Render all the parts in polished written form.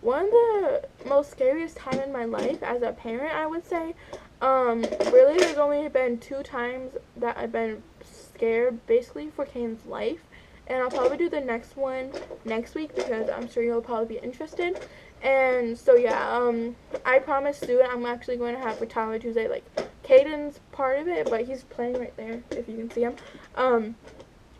one of the most scariest time in my life as a parent, I would say. Really, there's only been 2 times that I've been scared, basically, for Kane's life. And I'll probably do the next one next week because I'm sure you'll probably be interested. And so, yeah, I promised soon I'm actually going to have for Tyler Tuesday, like, Caden's part of it, but he's playing right there, if you can see him.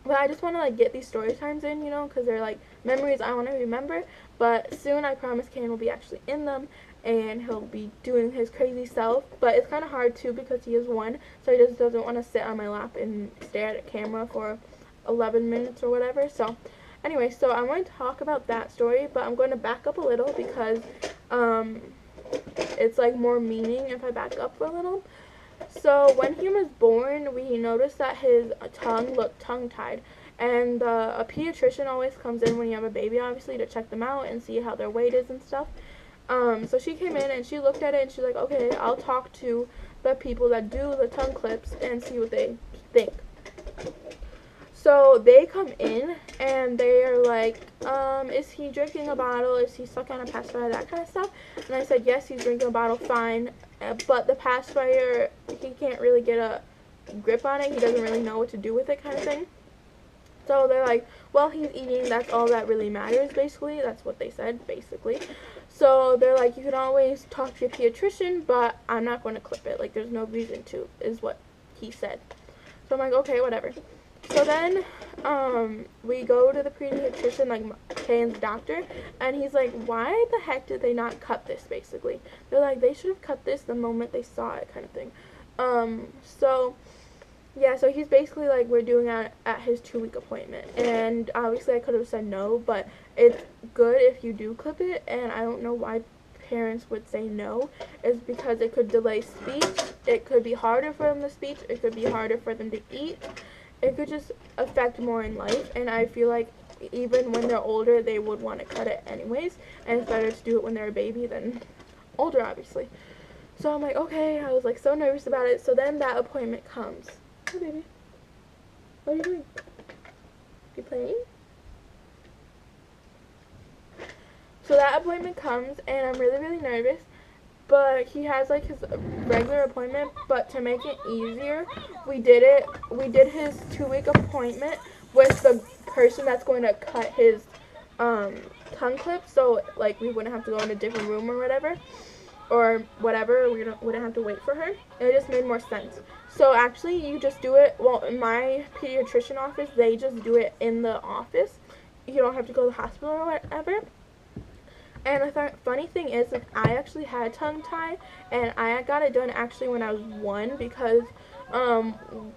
But I just want to, like, get these story times in, you know, because they're, like, memories I want to remember. But soon, I promise Caden will be actually in them, and he'll be doing his crazy self. But it's kind of hard, too, because he is 1, so he just doesn't want to sit on my lap and stare at a camera for 11 minutes or whatever. So, anyway, so I'm going to talk about that story, but I'm going to back up a little because, it's, like, more meaning if I back up for a little. So when he was born, we noticed that his tongue looked tongue-tied. And a pediatrician always comes in when you have a baby, obviously, to check them out and see how their weight is and stuff. So she came in and she looked at it and she's like, okay, I'll talk to the people that do the tongue clips and see what they think. So they come in and they are like, is he drinking a bottle? Is he sucking on a pacifier? That kind of stuff. And I said, yes, he's drinking a bottle, fine. But the pacifier, he can't really get a grip on it. He doesn't really know what to do with it, kind of thing. So they're like, well, he's eating. That's all that really matters, basically. That's what they said, basically. So they're like, you can always talk to your pediatrician, but I'm not going to clip it. Like, there's no reason to, is what he said. So I'm like, okay, whatever. So then, we go to the pediatrician, like, Kane's doctor, and he's like, why the heck did they not cut this, basically? They're like, they should have cut this the moment they saw it, kind of thing. So, yeah, so he's basically like, we're doing it at his 2-week appointment, and obviously I could have said no, but it's good if you do clip it, and I don't know why parents would say no, is because it could delay speech, it could be harder for them to speak, it could be harder for them to eat. It could just affect more in life, and I feel like even when they're older, they would want to cut it anyways, and it's better to do it when they're a baby than older, obviously. So I'm like, okay, I was like so nervous about it. So then that appointment comes. Hey, baby. What are you doing? You playing? So that appointment comes, and I'm really, really nervous. But he has like his regular appointment, but to make it easier, we did his 2-week appointment with the person that's going to cut his tongue clip, so like we wouldn't have to go in a different room or whatever, we wouldn't have to wait for her. It just made more sense. So actually you just do it, well, in my pediatrician office, they just do it in the office. You don't have to go to the hospital or whatever. And the funny thing is, like, I actually had tongue tie, and I got it done actually when I was 1 because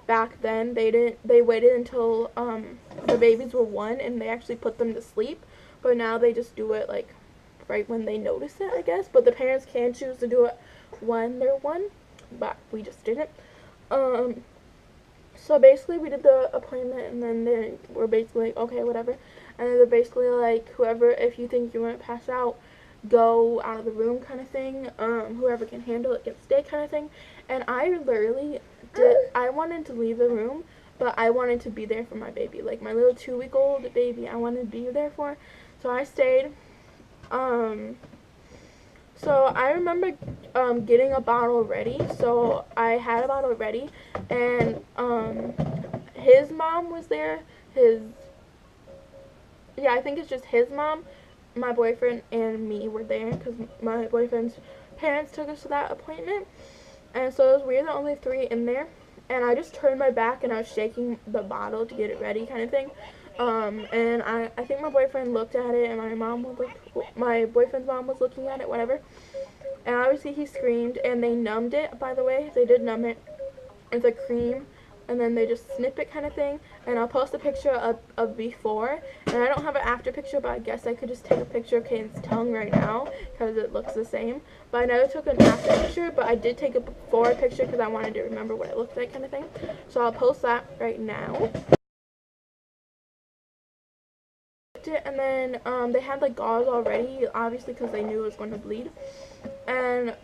back then they waited until the babies were 1 and they actually put them to sleep. But now they just do it like right when they notice it, I guess. But the parents can choose to do it when they're 1, but we just didn't. So basically we did the appointment, and then they were basically like, okay, whatever. And then they're basically like, whoever, if you think you want to pass out, go out of the room, kind of thing. Whoever can handle it can stay, kind of thing. And I literally I wanted to leave the room, but I wanted to be there for my baby. Like, my little 2-week-old baby, I wanted to be there for. So I stayed. So I remember getting a bottle ready. So I had a bottle ready, and his mom was there. Yeah, I think it's just his mom, my boyfriend, and me were there because my boyfriend's parents took us to that appointment. And so we were the only 3 in there. And I just turned my back and I was shaking the bottle to get it ready, kind of thing. And I think my boyfriend looked at it, and my boyfriend's mom was looking at it, whatever. And obviously he screamed, and they numbed it, by the way. They did numb it with a cream, and then they just snip it, kind of thing. And I'll post a picture of before, and I don't have an after picture, but I guess I could just take a picture of Caden's tongue right now because it looks the same. But I never took an after picture, but I did take a before picture because I wanted to remember what it looked like, kind of thing. So I'll post that right now. And then they had like gauze already, obviously, because they knew it was going to bleed. And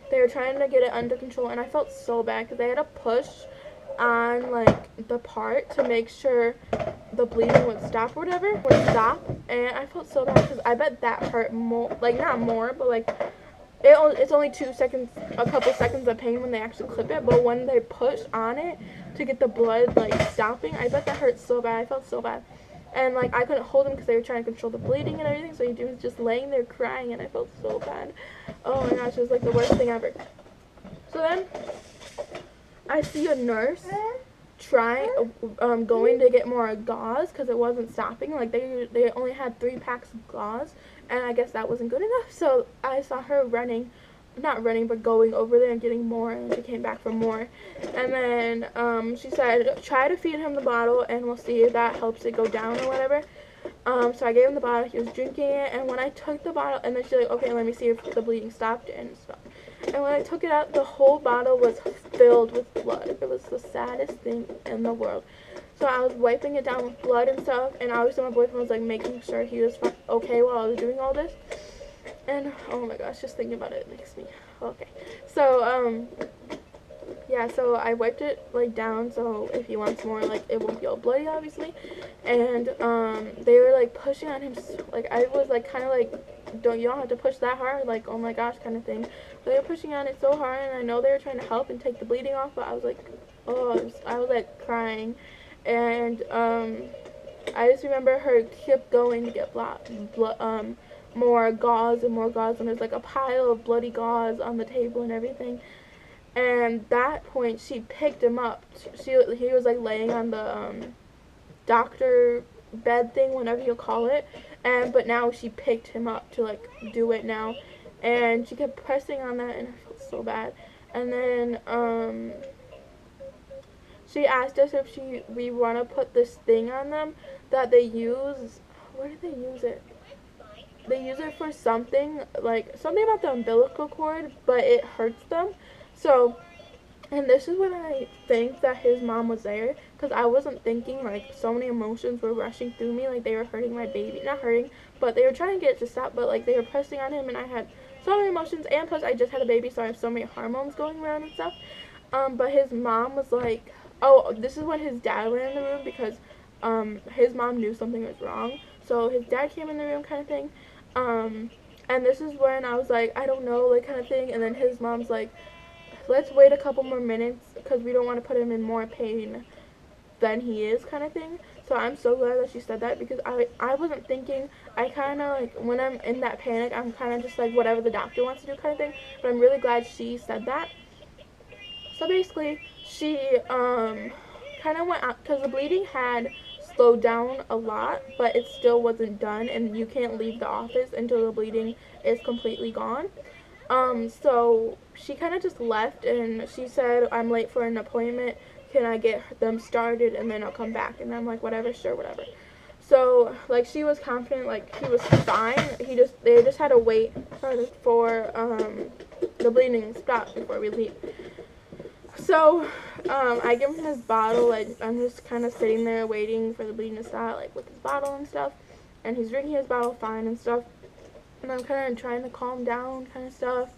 they were trying to get it under control, and I felt so bad because they had to push on like the part to make sure the bleeding would stop or whatever, and I felt so bad because I bet that hurt more, like not more, but like it's only 2 seconds, a couple seconds of pain when they actually clip it, but when they push on it to get the blood like stopping, I bet that hurt so bad. I felt so bad. And like I couldn't hold him because they were trying to control the bleeding and everything, so he was just laying there crying, and I felt so bad. Oh my gosh, it was like the worst thing ever. So then I see a nurse trying going to get more gauze because it wasn't stopping. Like they only had 3 packs of gauze, and I guess that wasn't good enough. So I saw her running, not running, but going over there and getting more, and she came back for more. And then she said, try to feed him the bottle, and we'll see if that helps it go down or whatever. So I gave him the bottle. He was drinking it, and when I took the bottle, and then she's like, okay, let me see if the bleeding stopped, and it stopped. And when I took it out, the whole bottle was filled with blood. It was the saddest thing in the world. So I was wiping it down with blood and stuff, and obviously my boyfriend was like making sure he was okay while I was doing all this. And oh my gosh, just thinking about it makes me okay. So yeah, so I wiped it like down so if he wants more, like it won't be all bloody obviously. And they were like pushing on him, like I was like kind of like, you don't have to push that hard, like oh my gosh kind of thing. They were pushing on it so hard, and I know they were trying to help and take the bleeding off, but I was like, oh, I was like crying. And I just remember her kept going to get more gauze and more gauze, and there's like a pile of bloody gauze on the table and everything. And at that point, she picked him up. He was like laying on the doctor bed thing, whatever you call it. But now she picked him up to like do it now, and she kept pressing on that, and I felt so bad. And then she asked us if we want to put this thing on them that they use. Where did they use it? They use it for something, like something about the umbilical cord, but it hurts them. So, and this is when I think that his mom was there, because I wasn't thinking, like so many emotions were rushing through me, like they were hurting my baby, not hurting, but they were trying to get it to stop, but like they were pressing on him, and I had so many emotions, and plus I just had a baby, so I have so many hormones going around and stuff. But his mom was like, oh, this is when his dad went in the room, because his mom knew something was wrong, so his dad came in the room kind of thing. And this is when I was like, I don't know, like kind of thing, and then his mom's like, let's wait a couple more minutes because we don't want to put him in more pain than he is kind of thing. So I'm so glad that she said that, because I wasn't thinking. I kind of like, when I'm in that panic, I'm kind of just like whatever the doctor wants to do kind of thing, but I'm really glad she said that. So basically she kind of went out because the bleeding had slowed down a lot, but it still wasn't done, and you can't leave the office until the bleeding is completely gone. So she kind of just left, and she said, I'm late for an appointment, can I get them started and then I'll come back? And I'm like, whatever, sure, whatever. So like she was confident, like he was fine, they just had to wait for the bleeding to stop before we leave. So I give him his bottle, like I'm just kind of sitting there waiting for the bleeding to stop, like with his bottle and stuff, and he's drinking his bottle fine and stuff. And I'm kind of trying to calm down kind of stuff.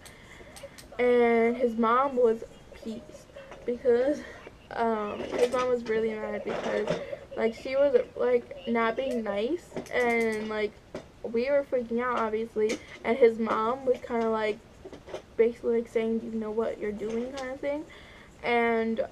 And his mom was pissed because his mom was really mad because like she was like not being nice, and like we were freaking out obviously, and his mom was kind of like basically like saying, you know what you're doing kind of thing. And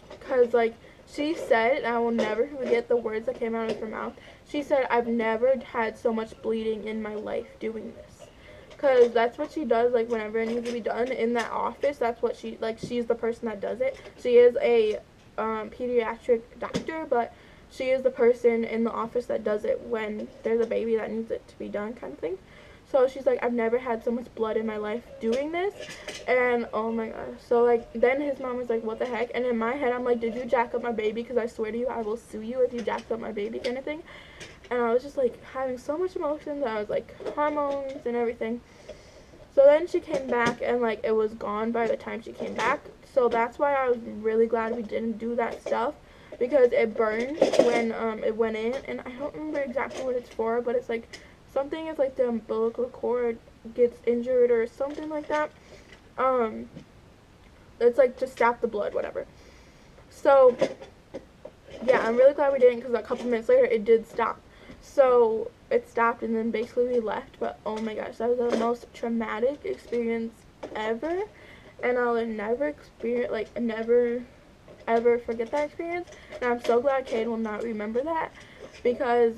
because like she said, and I will never forget the words that came out of her mouth, she said, I've never had so much bleeding in my life doing this. Because that's what she does, like, whenever it needs to be done in that office, that's what she, like, she's the person that does it. She is a pediatric doctor, but she is the person in the office that does it when there's a baby that needs it to be done kind of thing. So she's like, I've never had so much blood in my life doing this. And oh my gosh. So like, then his mom was like, what the heck? And in my head, I'm like, did you jack up my baby? Because I swear to you, I will sue you if you jacked up my baby kind of thing. And I was just like having so much emotions. I was like hormones and everything. So then she came back, and like it was gone by the time she came back. So that's why I was really glad we didn't do that stuff, because it burned when it went in. And I don't remember exactly what it's for, but it's like something is like the umbilical cord gets injured or something like that. It's like to stop the blood, whatever. So yeah, I'm really glad we didn't, because a couple minutes later it did stop. So it stopped, and then basically we left. But oh my gosh, that was the most traumatic experience ever, and I'll never experience, like, never ever forget that experience. And I'm so glad Cade will not remember that, because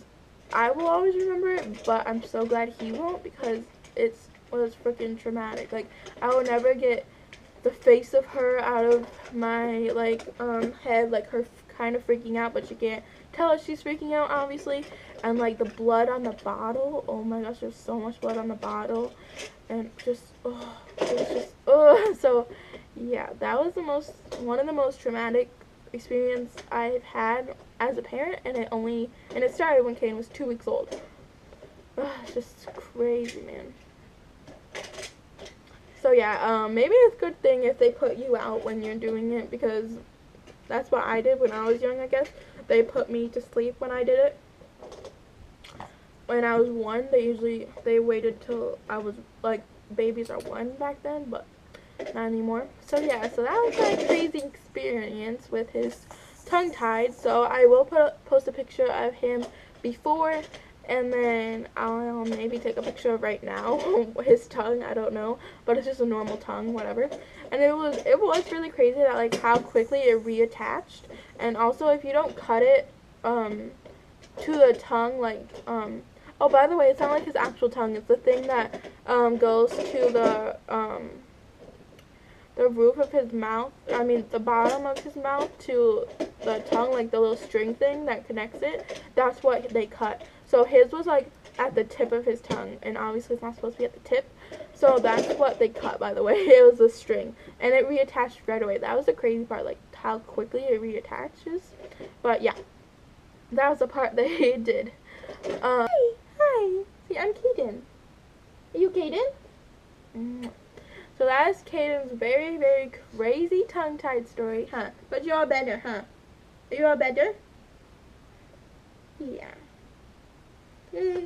I will always remember it, but I'm so glad he won't, because it was freaking traumatic. Like, I will never get the face of her out of my, like, head, like her kind of freaking out, but you can't tell if she's freaking out, obviously. And like the blood on the bottle, oh my gosh, there's so much blood on the bottle, and just, oh, it was just, oh. So yeah, that was one of the most traumatic experience I've had as a parent, and it started when Kane was 2 weeks old. It's just crazy, man. So yeah, maybe it's a good thing if they put you out when you're doing it, because that's what I did when I was young, I guess. They put me to sleep when I did it. When I was 1, they waited till I was, like, babies are 1 back then, but not anymore. So yeah, so that was my crazy experience with his tongue tied. So I will post a picture of him before, and then I'll maybe take a picture of right now his tongue. I don't know, but it's just a normal tongue, whatever. And it was really crazy that, like, how quickly it reattached. And also, if you don't cut it to the tongue, like, oh, by the way, it's not like his actual tongue. It's the thing that goes to the roof of his mouth. I mean, the bottom of his mouth to the tongue, like the little string thing that connects it. That's what they cut. So his was, like, at the tip of his tongue, and obviously it's not supposed to be at the tip. So that's what they cut, by the way. It was a string, and it reattached right away. That was the crazy part, like how quickly it reattaches. But yeah, that was the part they did. Hi. See, I'm Caden. Are you Caden? So that is Caden's very, very crazy tongue-tied story, huh? But you're all better, huh? Are you all better? Yeah. He's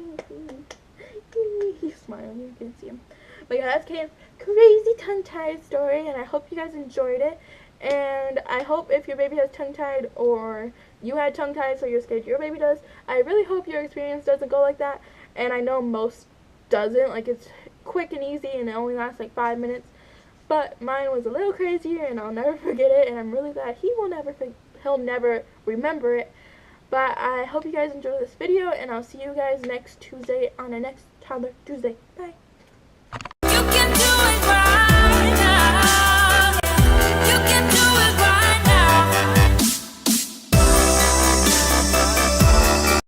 smiling, you can see him. But yeah, that's Caden's crazy tongue-tied story, and I hope you guys enjoyed it. And I hope if your baby has tongue-tied, or you had tongue-tied so you're scared your baby does, I really hope your experience doesn't go like that. And I know most doesn't, like, it's quick and easy and it only lasts like 5 minutes. But mine was a little crazier, and I'll never forget it, and I'm really glad he'll never remember it. But I hope you guys enjoyed this video, and I'll see you guys next Tuesday on the next Toddler Tuesday. Bye.